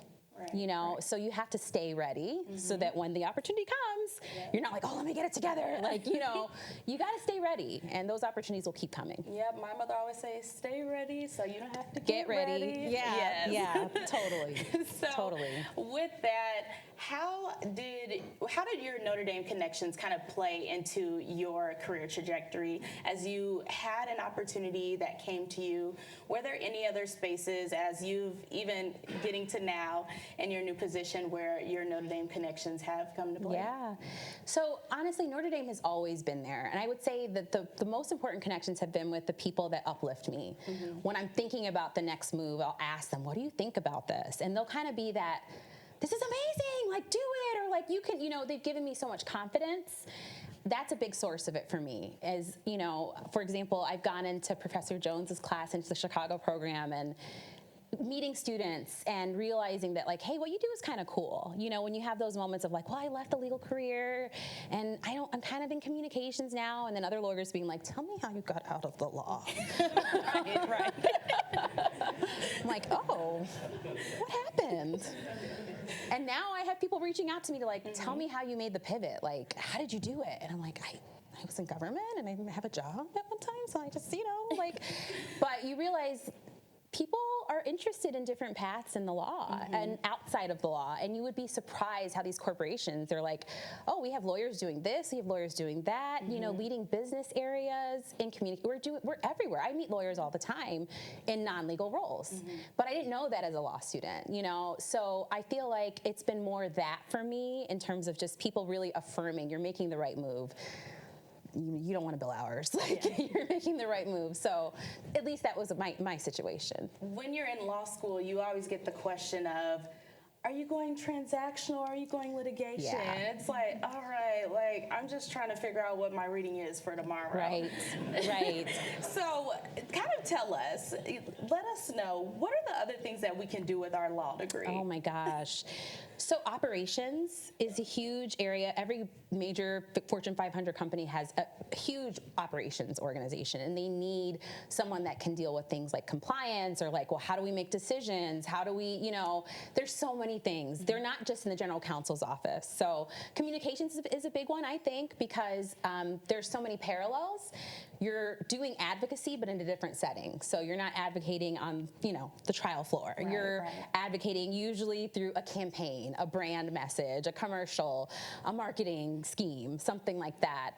You know, so you have to stay ready so that when the opportunity comes, you're not like, oh, let me get it together. Like, you know, you got to stay ready, and those opportunities will keep coming.
Yep, my mother always says, stay ready so you don't have to
Get ready. Yeah,
Yes.
yeah, totally.
So
totally.
with that, How did your Notre Dame connections kind of play into your career trajectory as you had an opportunity that came to you? Were there any other spaces as you've even getting to now in your new position where your Notre Dame connections have come to play?
Yeah. So honestly, Notre Dame has always been there. And I would say that the most important connections have been with the people that uplift me. When I'm thinking about the next move, I'll ask them, what do you think about this? And they'll kind of be that, this is amazing, like do it, or like you can, they've given me so much confidence. That's a big source of it for me. As, for example, I've gone into Professor Jones's class into the Chicago program and meeting students and realizing that, like, hey, what you do is kind of cool. When you have those moments of like, well, I left the legal career and I'm kind of in communications now. And then other lawyers being like, tell me how you got out of the law. Right. I'm like, oh, what happened? And now I have people reaching out to me to like, tell me how you made the pivot. Like, how did you do it? And I'm like, I was in government and I didn't have a job at one time. So I just, but you realize people are interested in different paths in the law and outside of the law. And you would be surprised how these corporations, they're like, oh, we have lawyers doing this, we have lawyers doing that, leading business areas in community. We're everywhere. I meet lawyers all the time in non-legal roles. But I didn't know that as a law student, So I feel like it's been more that for me in terms of just people really affirming you're making the right move. You don't want to bill hours. You're making the right move. So at least that was my situation.
When you're in law school, you always get the question of, are you going transactional or are you going litigation?
Yeah.
It's like, all right, I'm just trying to figure out what my reading is for tomorrow.
Right.
So kind of tell us, let us know, what are the other things that we can do with our law degree?
Oh my gosh. So operations is a huge area. Every major Fortune 500 company has a huge operations organization, and they need someone that can deal with things like compliance or like, well, how do we make decisions? How do we, there's so many things. They're not just in the general counsel's office. So communications is a big one, I think, because there's so many parallels. You're doing advocacy, but in a different setting. So you're not advocating on, the trial floor. You're advocating usually through a campaign, a brand message, a commercial, a marketing scheme, something like that.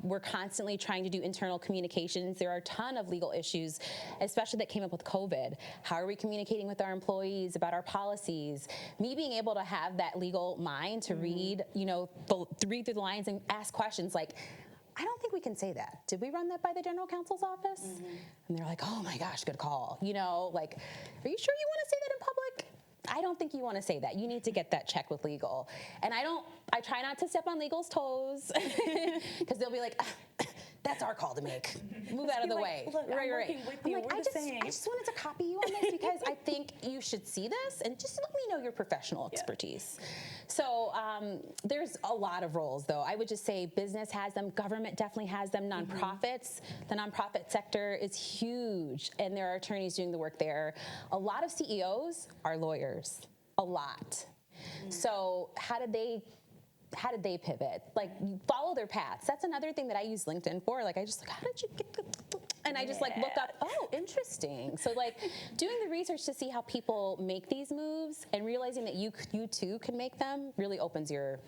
We're constantly trying to do internal communications. There are a ton of legal issues, especially that came up with COVID. How are we communicating with our employees about our policies? Me being able to have that legal mind to read, read through the lines and ask questions like, I don't think we can say that. Did we run that by the general counsel's office? And they're like, oh my gosh, good call. Are you sure you want to say that in public? I don't think you want to say that. You need to get that checked with legal. And I try not to step on legal's toes because they'll be like, that's our call to make. Move out of the way.
Look, I'm working with you. We're the same.
I just wanted to copy you on this because I think you should see this and just let me know your professional expertise. So there's a lot of roles, though. I would just say business has them. Government definitely has them. Nonprofits. The nonprofit sector is huge, and there are attorneys doing the work there. A lot of CEOs are lawyers. A lot. So how did they pivot? Like, follow their paths. That's another thing that I use LinkedIn for. Like, I just how did you get and I just look up, oh, interesting. So doing the research to see how people make these moves and realizing that you too can make them really opens your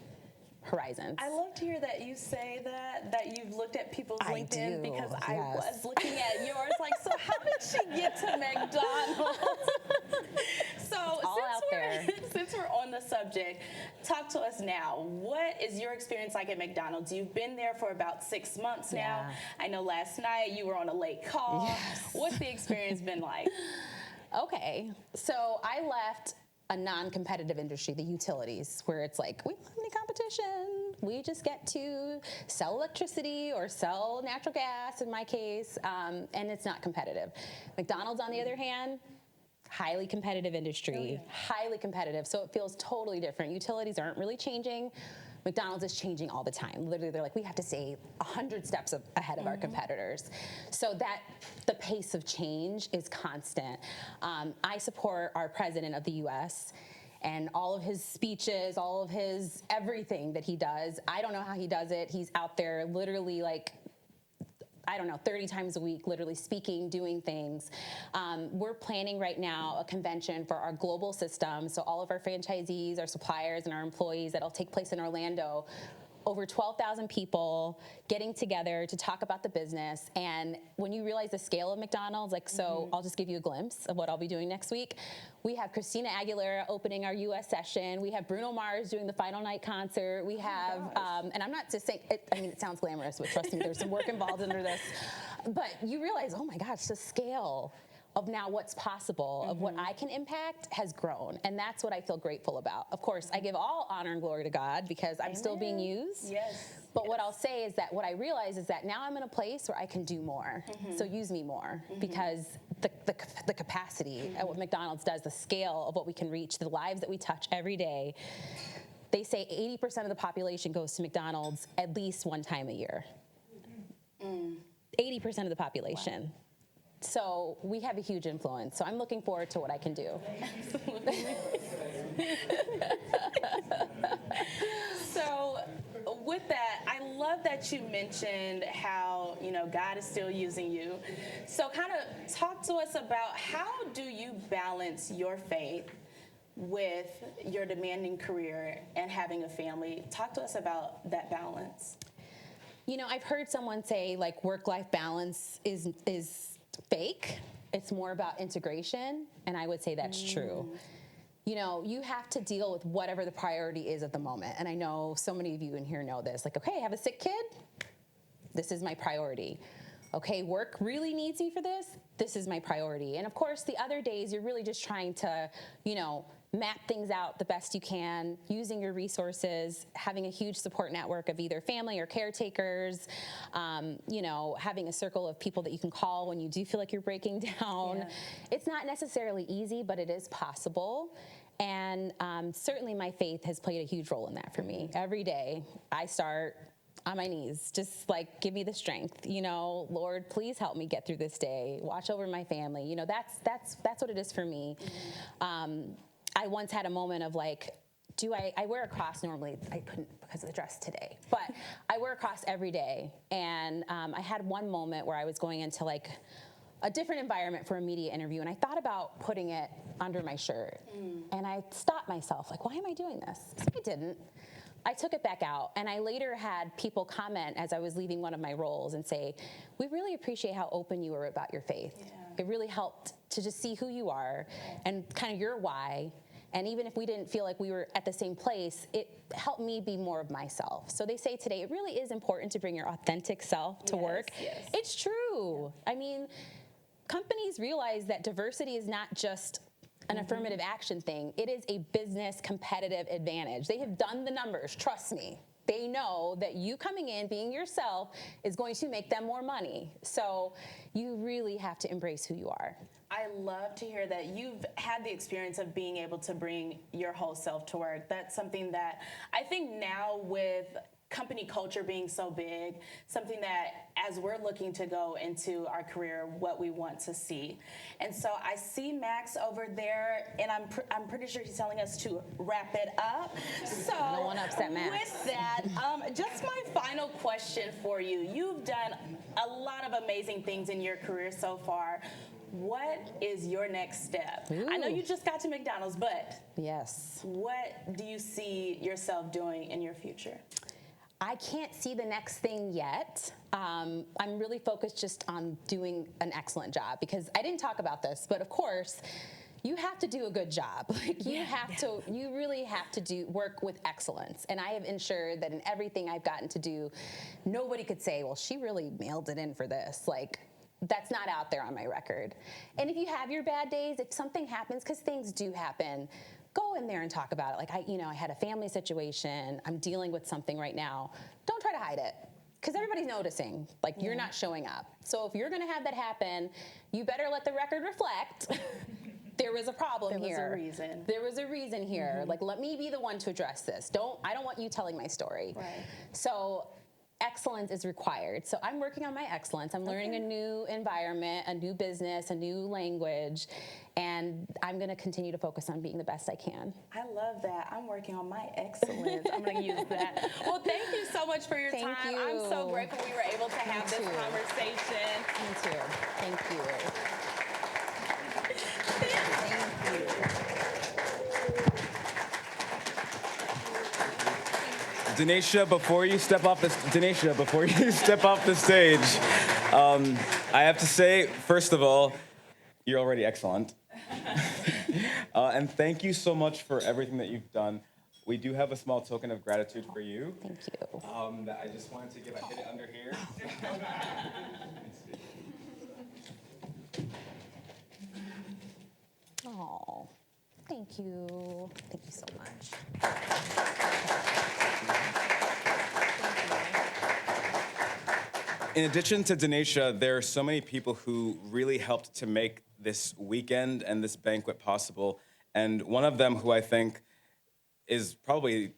horizons.
I love to hear that you say that you've looked at people's LinkedIn because I was looking at yours. Like, so how did she get to McDonald's? So since we're on the subject, talk to us now. What is your experience like at McDonald's? You've been there for about 6 months now.
Yeah.
I know last night you were on a late call.
Yes.
What's the experience been like?
Okay, so I left a non-competitive industry, the utilities, where it's like, we don't have any competition. We just get to sell electricity or sell natural gas, in my case, and it's not competitive. McDonald's, on the other hand, highly competitive industry, highly competitive. So it feels totally different. Utilities aren't really changing. McDonald's is changing all the time. Literally, they're like, we have to stay 100 steps ahead of our competitors. So that the pace of change is constant. I support our president of the U.S. and all of his speeches, all of his everything that he does. I don't know how he does it. He's out there literally I don't know, 30 times a week, literally speaking, doing things. We're planning right now a convention for our global system. So all of our franchisees, our suppliers, and our employees that'll take place in Orlando. Over 12,000 people getting together to talk about the business. And when you realize the scale of McDonald's, like, so I'll just give you a glimpse of what I'll be doing next week. We have Christina Aguilera opening our US session. We have Bruno Mars doing the final night concert. We have, and I'm not just saying, it sounds glamorous, but trust me, there's some work involved under this. But you realize, oh my gosh, the scale of now what's possible, of what I can impact has grown. And that's what I feel grateful about. Of course, I give all honor and glory to God because I'm still being used.
Yes.
But what I'll say is that what I realize is that now I'm in a place where I can do more. So use me more because the capacity at what McDonald's does, the scale of what we can reach, the lives that we touch every day. They say 80% of the population goes to McDonald's at least one time a year. 80% of the population. Wow. So we have a huge influence. So I'm looking forward to what I can do.
So with that, I love that you mentioned how, God is still using you. So kind of talk to us about how do you balance your faith with your demanding career and having a family? Talk to us about that balance.
I've heard someone say like work-life balance is fake. It's more about integration, and I would say that's true. You have to deal with whatever the priority is at the moment, and I know so many of you in here know this. Like, okay, I have a sick kid. This is my priority. Okay, work really needs me for this. This is my priority. And of course, the other days, you're really just trying to, map things out the best you can, using your resources, having a huge support network of either family or caretakers, having a circle of people that you can call when you do feel like you're breaking down. Yeah. It's not necessarily easy, but it is possible. And certainly my faith has played a huge role in that for me. Every day I start on my knees, just like, give me the strength, Lord, please help me get through this day. Watch over my family. That's what it is for me. I once had a moment of like, I wear a cross normally. I couldn't because of the dress today, but I wear a cross every day. And I had one moment where I was going into like a different environment for a media interview, and I thought about putting it under my shirt. And I stopped myself, like, why am I doing this? So I didn't. I took it back out, and I later had people comment as I was leaving one of my roles and say, we really appreciate how open you were about your faith. Yeah. It really helped to just see who you are and kind of your why. And even if we didn't feel like we were at the same place, it helped me be more of myself. So they say today, it really is important to bring your authentic self to work. Yes. It's true. I mean, companies realize that diversity is not just an affirmative action thing. It is a business competitive advantage. They have done the numbers, trust me. They know that you coming in, being yourself, is going to make them more money. So you really have to embrace who you are.
I love to hear that you've had the experience of being able to bring your whole self to work. That's something that I think now with company culture being so big, something that as we're looking to go into our career, what we want to see. And so I see Max over there, and I'm pretty sure he's telling us to wrap it up. So
I don't want to upset Max.
With that, just my final question for you. You've done a lot of amazing things in your career so far. What is your next step? Ooh. I know you just got to McDonald's, but
yes,
what do you see yourself doing in your future?
I can't see the next thing yet. I'm really focused just on doing an excellent job because I didn't talk about this, but of course, you have to do a good job. Like you really have to work with excellence. And I have ensured that in everything I've gotten to do, nobody could say, well, she really mailed it in for this. Like, that's not out there on my record. And if you have your bad days, if something happens, because things do happen, go in there and talk about it. Like, I had a family situation. I'm dealing with something right now. Don't try to hide it, because everybody's noticing. Like, you're not showing up. So if you're going to have that happen, you better let the record reflect. There was a problem here.
There was a reason.
There was a reason here. Like, let me be the one to address this. I don't want you telling my story.
Right.
So excellence is required. So I'm working on my excellence. I'm learning a new environment, a new business, a new language, and I'm going to continue to focus on being the best I can.
I love that. I'm working on my excellence. I'm going to use that. Well, thank you so much for your
Thank
time.
you.
I'm so grateful we were able to have this
too.
conversation.
Me too. Thank you.
Danisha, before you step off the stage, I have to say, first of all, you're already excellent. And thank you so much for everything that you've done. We do have a small token of gratitude for you.
Thank you.
That I just wanted to give. I hid it under here.
Oh, thank you. Thank you so much.
In addition to Danisha, there are so many people who really helped to make this weekend and this banquet possible. And one of them who I think is probably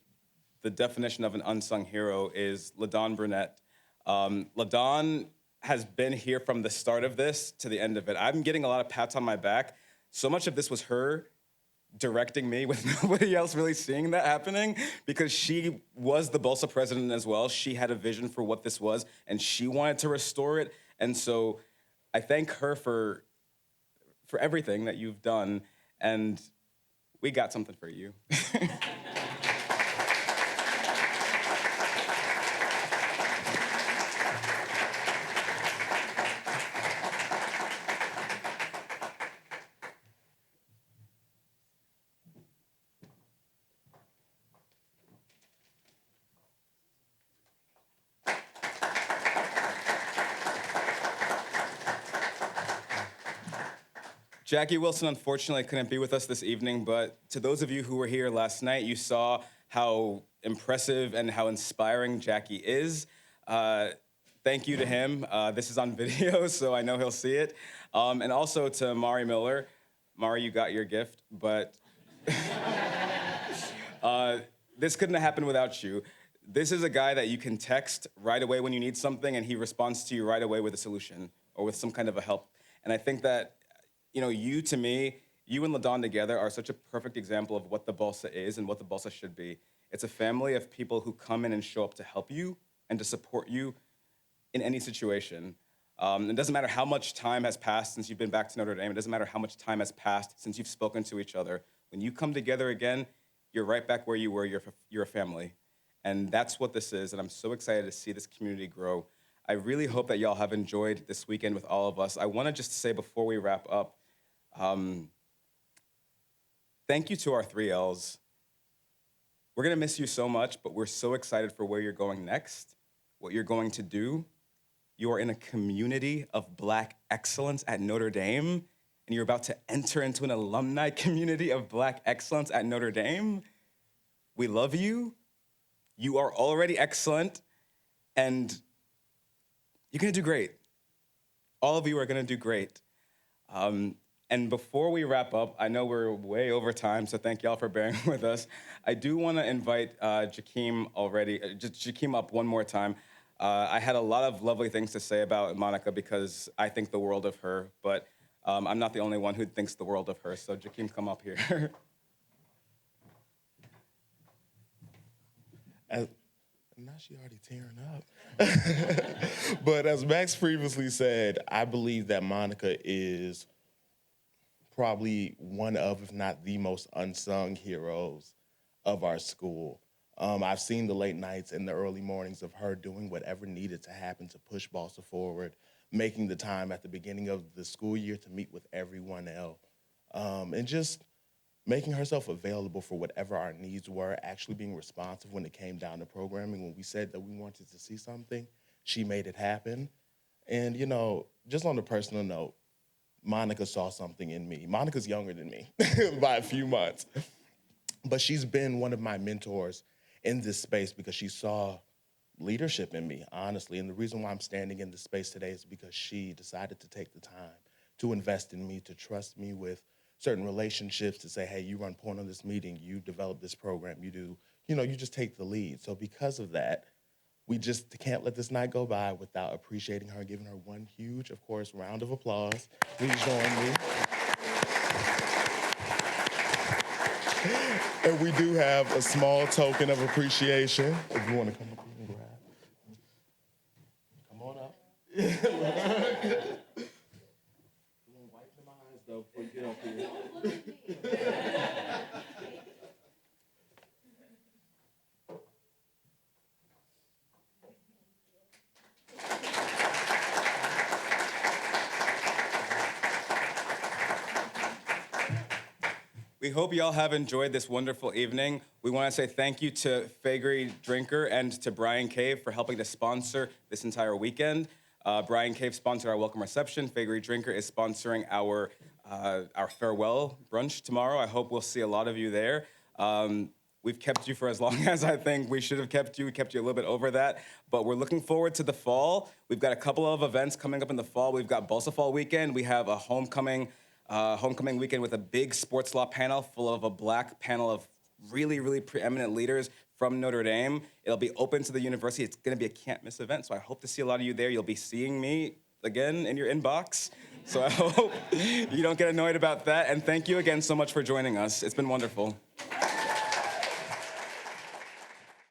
the definition of an unsung hero is LaDawn Burnett. LaDawn has been here from the start of this to the end of it. I'm getting a lot of pats on my back. So much of this was her directing me with nobody else really seeing that happening, because she was the BLSA president as well. She had a vision for what this was, and she wanted to restore it. And so I thank her for everything that you've done, and we got something for you. Jackie Wilson unfortunately couldn't be with us this evening, but to those of you who were here last night, you saw how impressive and how inspiring Jackie is. Thank you to him. This is on video, so I know he'll see it. And also to Mari Miller. Mari, you got your gift, but this couldn't have happened without you. This is a guy that you can text right away when you need something, and he responds to you right away with a solution or with some kind of a help. And I think that, you know, you and LaDawn together are such a perfect example of what the BLSA is and what the BLSA should be. It's a family of people who come in and show up to help you and to support you in any situation. It doesn't matter how much time has passed since you've been back to Notre Dame. It doesn't matter how much time has passed since you've spoken to each other. When you come together again, you're right back where you were. You're a family. And that's what this is, and I'm so excited to see this community grow. I really hope that y'all have enjoyed this weekend with all of us. I want to just say before we wrap up, thank you to our 3Ls. We're going to miss you so much, but we're so excited for where you're going next, what you're going to do. You are in a community of Black excellence at Notre Dame, and you're about to enter into an alumni community of Black excellence at Notre Dame. We love you. You are already excellent, and you're going to do great. All of you are going to do great. And before we wrap up, I know we're way over time, so thank y'all for bearing with us. I do want to invite Jakeem up one more time. I had a lot of lovely things to say about Monica because I think the world of her, but I'm not the only one who thinks the world of her, so Jakeem, come up here.
Now she already tearing up. But as Max previously said, I believe that Monica is probably one of, if not the most unsung heroes of our school. I've seen the late nights and the early mornings of her doing whatever needed to happen to push BLSA forward, making the time at the beginning of the school year to meet with everyone else, and just making herself available for whatever our needs were, actually being responsive when it came down to programming. When we said that we wanted to see something, she made it happen. And, you know, just on a personal note, Monica saw something in me. Monica's younger than me by a few months. But she's been one of my mentors in this space because she saw leadership in me, honestly. And the reason why I'm standing in this space today is because she decided to take the time to invest in me, to trust me with certain relationships, to say, hey, you run point on this meeting, you develop this program, you do, you know, you just take the lead. So because of that, we just can't let this night go by without appreciating her and giving her one huge, of course, round of applause. Please join me. And we do have a small token of appreciation. If you want to come up here and grab. Come on up. Wipe them eyes, though, before you get up here.
We hope y'all have enjoyed this wonderful evening. We want to say thank you to Fagery Drinker and to Brian Cave for helping to sponsor this entire weekend. Brian Cave sponsored our welcome reception. Fagery Drinker is sponsoring our farewell brunch tomorrow. I hope we'll see a lot of you there. We've kept you for as long as I think we should have kept you. We kept you a little bit over that, but we're looking forward to the fall. We've got a couple of events coming up in the fall. We've got BLSA Fall Weekend. We have a homecoming weekend with a big sports law panel full of a black panel of really, really preeminent leaders from Notre Dame. It'll be open to the university. It's going to be a can't-miss event, so I hope to see a lot of you there. You'll be seeing me again in your inbox, so I hope you don't get annoyed about that. And thank you again so much for joining us. It's been wonderful.